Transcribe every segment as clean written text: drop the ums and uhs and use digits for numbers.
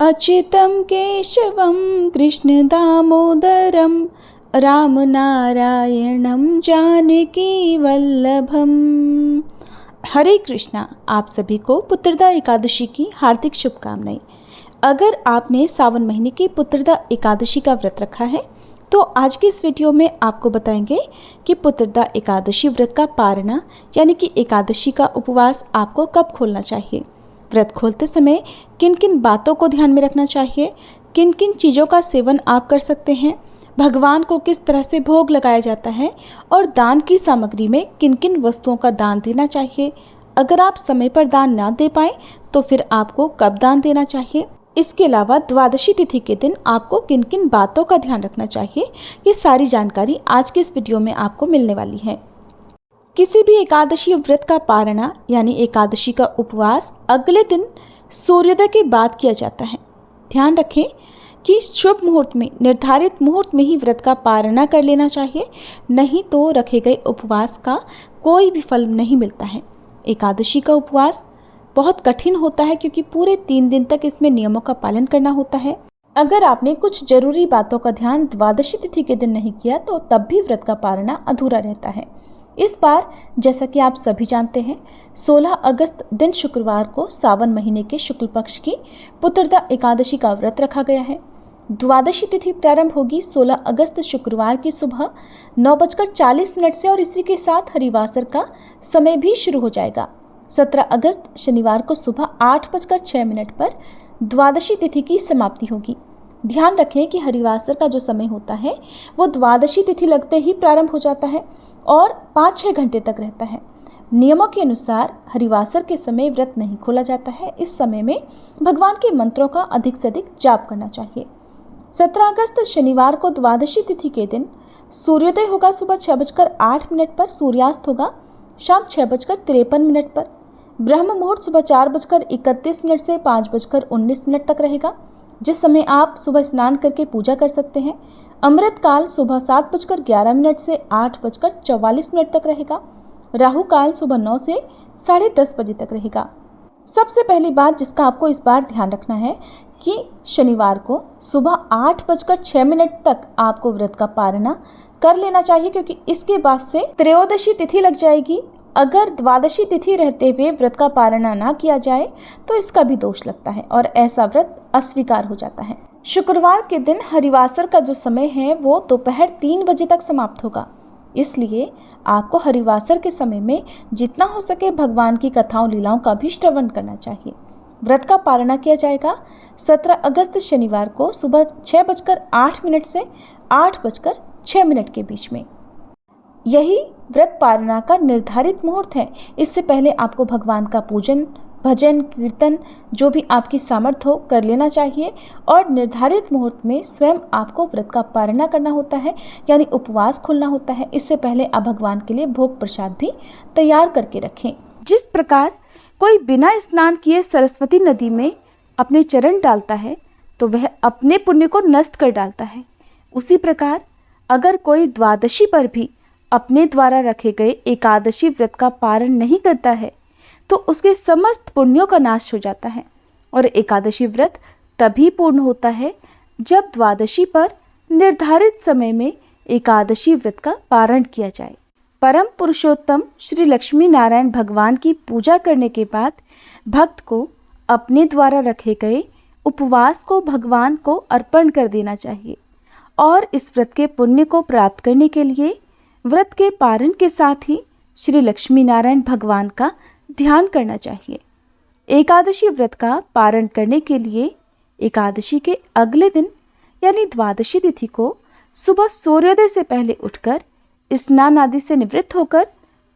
अच्युतं केशवं कृष्णदामोदरं रामनारायणं जानकीवल्लभम्। हरे कृष्णा। आप सभी को पुत्रदा एकादशी की हार्दिक शुभकामनाएं। अगर आपने सावन महीने की पुत्रदा एकादशी का व्रत रखा है तो आज की इस वीडियो में आपको बताएंगे कि पुत्रदा एकादशी व्रत का पारणा यानी कि एकादशी का उपवास आपको कब खोलना चाहिए, व्रत खोलते समय किन किन बातों को ध्यान में रखना चाहिए, किन किन चीज़ों का सेवन आप कर सकते हैं, भगवान को किस तरह से भोग लगाया जाता है और दान की सामग्री में किन किन वस्तुओं का दान देना चाहिए। अगर आप समय पर दान ना दे पाए तो फिर आपको कब दान देना चाहिए। इसके अलावा द्वादशी तिथि के दिन आपको किन किन बातों का ध्यान रखना चाहिए, ये सारी जानकारी आज की इस वीडियो में आपको मिलने वाली है। किसी भी एकादशी व्रत का पारणा यानी एकादशी का उपवास अगले दिन सूर्योदय के बाद किया जाता है। ध्यान रखें कि शुभ मुहूर्त में, निर्धारित मुहूर्त में ही व्रत का पारणा कर लेना चाहिए, नहीं तो रखे गए उपवास का कोई भी फल नहीं मिलता है। एकादशी का उपवास बहुत कठिन होता है क्योंकि पूरे 3 दिन तक इसमें नियमों का पालन करना होता है। अगर आपने कुछ जरूरी बातों का ध्यान द्वादशी तिथि के दिन नहीं किया तो तब भी व्रत का पारणा अधूरा रहता है। इस बार जैसा कि आप सभी जानते हैं 16 अगस्त दिन शुक्रवार को सावन महीने के शुक्ल पक्ष की पुत्रदा एकादशी का व्रत रखा गया है। द्वादशी तिथि प्रारंभ होगी 16 अगस्त शुक्रवार की सुबह 9:40 से और इसी के साथ हरिवासर का समय भी शुरू हो जाएगा। 17 अगस्त शनिवार को सुबह 8:06 पर द्वादशी तिथि की समाप्ति होगी। ध्यान रखें कि हरिवासर का जो समय होता है वो द्वादशी तिथि लगते ही प्रारंभ हो जाता है और 5-6 घंटे तक रहता है। नियमों के अनुसार हरिवासर के समय व्रत नहीं खोला जाता है। इस समय में भगवान के मंत्रों का अधिक से अधिक जाप करना चाहिए। 17 अगस्त शनिवार को द्वादशी तिथि के दिन सूर्योदय होगा सुबह 6:08 पर, सूर्यास्त होगा शाम 6:53 पर। ब्रह्म मुहूर्त सुबह 4:31 से 5:19 तक रहेगा, जिस समय आप सुबह स्नान करके पूजा कर सकते हैं। अमृत काल सुबह 7:11 से 8:44 तक रहेगा। राहु काल सुबह 9 से 10:30 बजे तक रहेगा। सबसे पहली बात जिसका आपको इस बार ध्यान रखना है कि शनिवार को सुबह 8:06 तक आपको व्रत का पारणा कर लेना चाहिए, क्योंकि इसके बाद से त्रयोदशी तिथि लग जाएगी। अगर द्वादशी तिथि रहते हुए व्रत का पारणा ना किया जाए तो इसका भी दोष लगता है और ऐसा व्रत अस्वीकार हो जाता है। शुक्रवार के दिन हरिवासर का जो समय है वो दोपहर 3 बजे तक समाप्त होगा, इसलिए आपको हरिवासर के समय में जितना हो सके भगवान की कथाओं लीलाओं का भी श्रवण करना चाहिए। व्रत का पारणा किया जाएगा 17 अगस्त शनिवार को सुबह 6:08 से 8:06 के बीच में। यही व्रत पारणा का निर्धारित मुहूर्त है। इससे पहले आपको भगवान का पूजन, भजन, कीर्तन जो भी आपकी सामर्थ्य हो कर लेना चाहिए और निर्धारित मुहूर्त में स्वयं आपको व्रत का पारणा करना होता है यानी उपवास खोलना होता है। इससे पहले आप भगवान के लिए भोग प्रसाद भी तैयार करके रखें। जिस प्रकार कोई बिना स्नान किए सरस्वती नदी में अपने चरण डालता है तो वह अपने पुण्य को नष्ट कर डालता है, उसी प्रकार अगर कोई द्वादशी पर भी अपने द्वारा रखे गए एकादशी व्रत का पारण नहीं करता है तो उसके समस्त पुण्यों का नाश हो जाता है। और एकादशी व्रत तभी पूर्ण होता है जब द्वादशी पर निर्धारित समय में एकादशी व्रत का पारण किया जाए। परम पुरुषोत्तम श्री लक्ष्मी नारायण भगवान की पूजा करने के बाद भक्त को अपने द्वारा रखे गए उपवास को भगवान को अर्पण कर देना चाहिए और इस व्रत के पुण्य को प्राप्त करने के लिए व्रत के पारण के साथ ही श्री लक्ष्मी नारायण भगवान का ध्यान करना चाहिए। एकादशी व्रत का पारण करने के लिए एकादशी के अगले दिन यानी द्वादशी तिथि को सुबह सूर्योदय से पहले उठकर स्नान आदि से निवृत्त होकर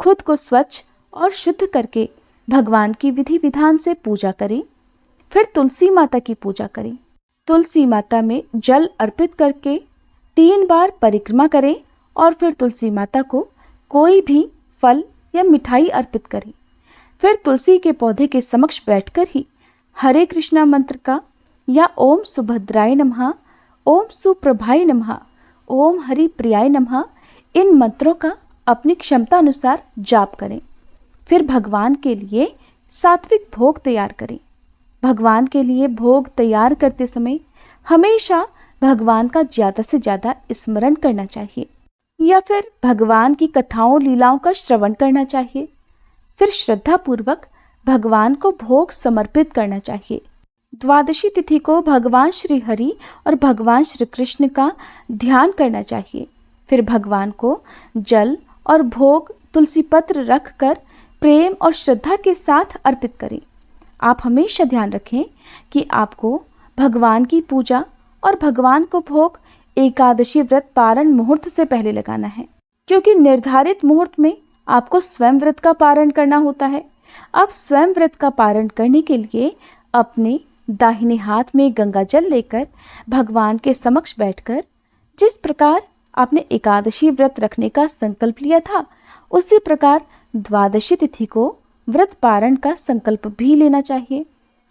खुद को स्वच्छ और शुद्ध करके भगवान की विधि विधान से पूजा करें। फिर तुलसी माता की पूजा करें। तुलसी माता में जल अर्पित करके 3 बार परिक्रमा करें और फिर तुलसी माता को कोई भी फल या मिठाई अर्पित करें। फिर तुलसी के पौधे के समक्ष बैठकर ही हरे कृष्णा मंत्र का या ओम सुभद्राय नमः, ओम सुप्रभाय नमः, ओम हरि प्रियाय नमः इन मंत्रों का अपनी क्षमता अनुसार जाप करें। फिर भगवान के लिए सात्विक भोग तैयार करें। भगवान के लिए भोग तैयार करते समय हमेशा भगवान का ज़्यादा से ज़्यादा स्मरण करना चाहिए, या फिर भगवान की कथाओं लीलाओं का श्रवण करना चाहिए। फिर श्रद्धापूर्वक भगवान को भोग समर्पित करना चाहिए। द्वादशी तिथि को भगवान श्री हरि और भगवान श्री कृष्ण का ध्यान करना चाहिए। फिर भगवान को जल और भोग तुलसी पत्र रख कर प्रेम और श्रद्धा के साथ अर्पित करें। आप हमेशा ध्यान रखें कि आपको भगवान की पूजा और भगवान को भोग एकादशी व्रत पारण मुहूर्त से पहले लगाना है, क्योंकि निर्धारित मुहूर्त में आपको स्वयं व्रत का पारण करना होता है। अब स्वयं व्रत का पारण करने के लिए अपने दाहिने हाथ में गंगा जल लेकर भगवान के समक्ष बैठकर जिस प्रकार आपने एकादशी व्रत रखने का संकल्प लिया था, उसी प्रकार द्वादशी तिथि को व्रत पारण का संकल्प भी लेना चाहिए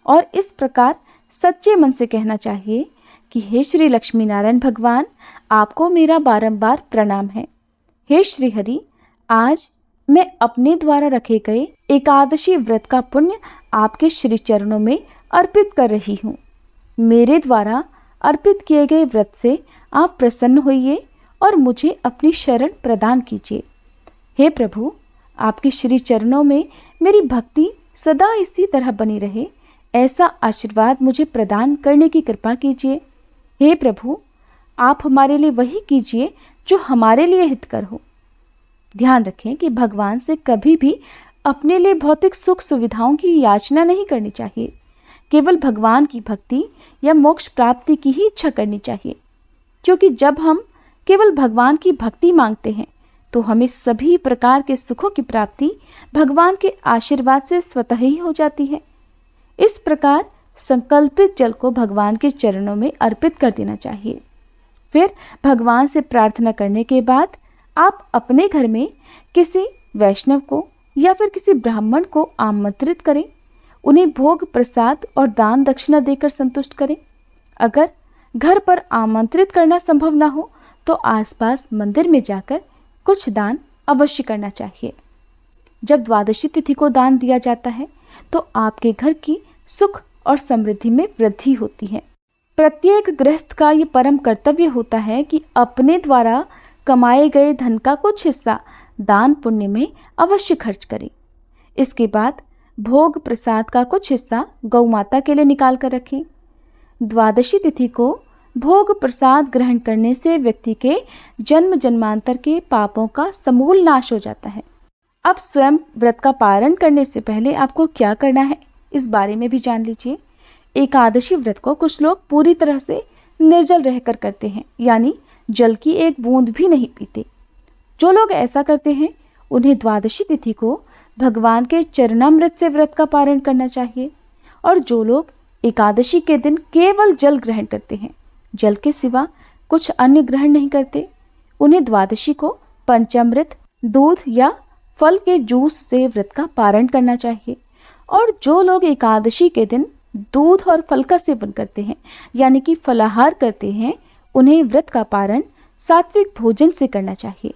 और इस प्रकार सच्चे मन से कहना चाहिए कि हे श्री लक्ष्मी नारायण भगवान, आपको मेरा बारंबार प्रणाम है। हे श्री हरि, आज मैं अपने द्वारा रखे गए एकादशी व्रत का पुण्य आपके श्री चरणों में अर्पित कर रही हूँ। मेरे द्वारा अर्पित किए गए व्रत से आप प्रसन्न होइए और मुझे अपनी शरण प्रदान कीजिए। हे प्रभु, आपके श्री चरणों में मेरी भक्ति सदा इसी तरह बनी रहे, ऐसा आशीर्वाद मुझे प्रदान करने की कृपा कीजिए। हे प्रभु, आप हमारे लिए वही कीजिए जो हमारे लिए हितकर हो। ध्यान रखें कि भगवान से कभी भी अपने लिए भौतिक सुख सुविधाओं की याचना नहीं करनी चाहिए। केवल भगवान की भक्ति या मोक्ष प्राप्ति की ही इच्छा करनी चाहिए, क्योंकि जब हम केवल भगवान की भक्ति मांगते हैं तो हमें सभी प्रकार के सुखों की प्राप्ति भगवान के आशीर्वाद से स्वतः ही हो जाती है। इस प्रकार संकल्पित जल को भगवान के चरणों में अर्पित कर देना चाहिए। फिर भगवान से प्रार्थना करने के बाद आप अपने घर में किसी वैष्णव को या फिर किसी ब्राह्मण को आमंत्रित करें, उन्हें भोग प्रसाद और दान दक्षिणा देकर संतुष्ट करें। अगर घर पर आमंत्रित करना संभव ना हो तो आसपास मंदिर में जाकर कुछ दान अवश्य करना चाहिए। जब द्वादशी तिथि को दान दिया जाता है तो आपके घर की सुख और समृद्धि में वृद्धि होती है। प्रत्येक गृहस्थ का ये परम कर्तव्य होता है कि अपने द्वारा कमाए गए धन का कुछ हिस्सा दान पुण्य में अवश्य खर्च करें। इसके बाद भोग प्रसाद का कुछ हिस्सा गौ माता के लिए निकाल कर रखें। द्वादशी तिथि को भोग प्रसाद ग्रहण करने से व्यक्ति के जन्म जन्मांतर के पापों का समूल नाश हो जाता है। अब स्वयं व्रत का पारण करने से पहले आपको क्या करना है, इस बारे में भी जान लीजिए। एकादशी व्रत को कुछ लोग पूरी तरह से निर्जल रहकर करते हैं, यानी जल की एक बूंद भी नहीं पीते। जो लोग ऐसा करते हैं उन्हें द्वादशी तिथि को भगवान के चरणामृत से व्रत का पारण करना चाहिए। और जो लोग एकादशी के दिन केवल जल ग्रहण करते हैं, जल के सिवा कुछ अन्य ग्रहण नहीं करते, उन्हें द्वादशी को पंचामृत, दूध या फल के जूस से व्रत का पारण करना चाहिए। और जो लोग एकादशी के दिन दूध और फल का सेवन करते हैं, यानी कि फलाहार करते हैं, उन्हें व्रत का पारण सात्विक भोजन से करना चाहिए।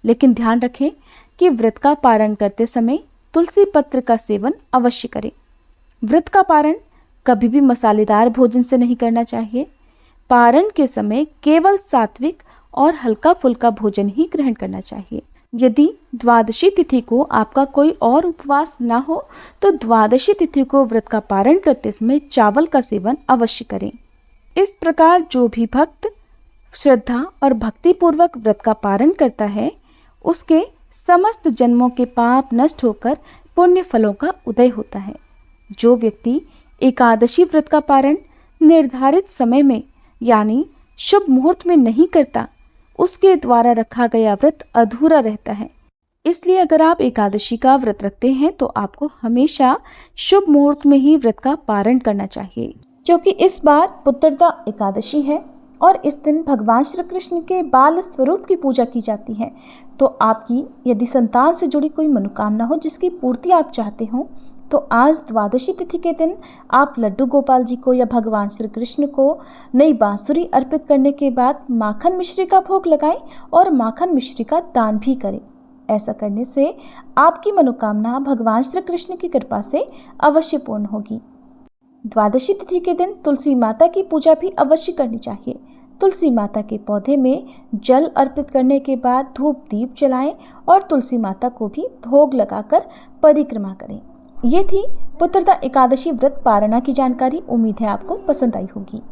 लेकिन ध्यान रखें कि व्रत का पारण करते समय तुलसी पत्र का सेवन अवश्य करें। व्रत का पारण कभी भी मसालेदार भोजन से नहीं करना चाहिए। पारण के समय केवल सात्विक और हल्का फुल्का भोजन ही ग्रहण करना चाहिए। यदि द्वादशी तिथि को आपका कोई और उपवास ना हो तो द्वादशी तिथि को व्रत का पारण करते समय चावल का सेवन अवश्य करें। इस प्रकार जो भी भक्त श्रद्धा और भक्ति पूर्वक व्रत का पारण करता है, उसके समस्त जन्मों के पाप नष्ट होकर पुण्य फलों का उदय होता है। जो व्यक्ति एकादशी व्रत का पारण निर्धारित समय में यानी शुभ मुहूर्त में नहीं करता, उसके द्वारा रखा गया व्रत अधूरा रहता है। इसलिए अगर आप एकादशी का व्रत रखते हैं तो आपको हमेशा शुभ मुहूर्त में ही व्रत का पारण करना चाहिए, क्योंकि इस बार पुत्रदा एकादशी है और इस दिन भगवान श्री कृष्ण के बाल स्वरूप की पूजा की जाती है। तो आपकी यदि संतान से जुड़ी कोई मनोकामना हो जिसकी पूर्ति आप चाहते हो, तो आज द्वादशी तिथि के दिन आप लड्डू गोपाल जी को या भगवान श्री कृष्ण को नई बांसुरी अर्पित करने के बाद माखन मिश्री का भोग लगाएं और माखन मिश्री का दान भी करें। ऐसा करने से आपकी मनोकामना भगवान श्री कृष्ण की कृपा से अवश्य पूर्ण होगी। द्वादशी तिथि के दिन तुलसी माता की पूजा भी अवश्य करनी चाहिए। तुलसी माता के पौधे में जल अर्पित करने के बाद धूप दीप जलाएं और तुलसी माता को भी भोग लगाकर परिक्रमा करें। ये थी पुत्रदा एकादशी व्रत पारणा की जानकारी। उम्मीद है आपको पसंद आई होगी।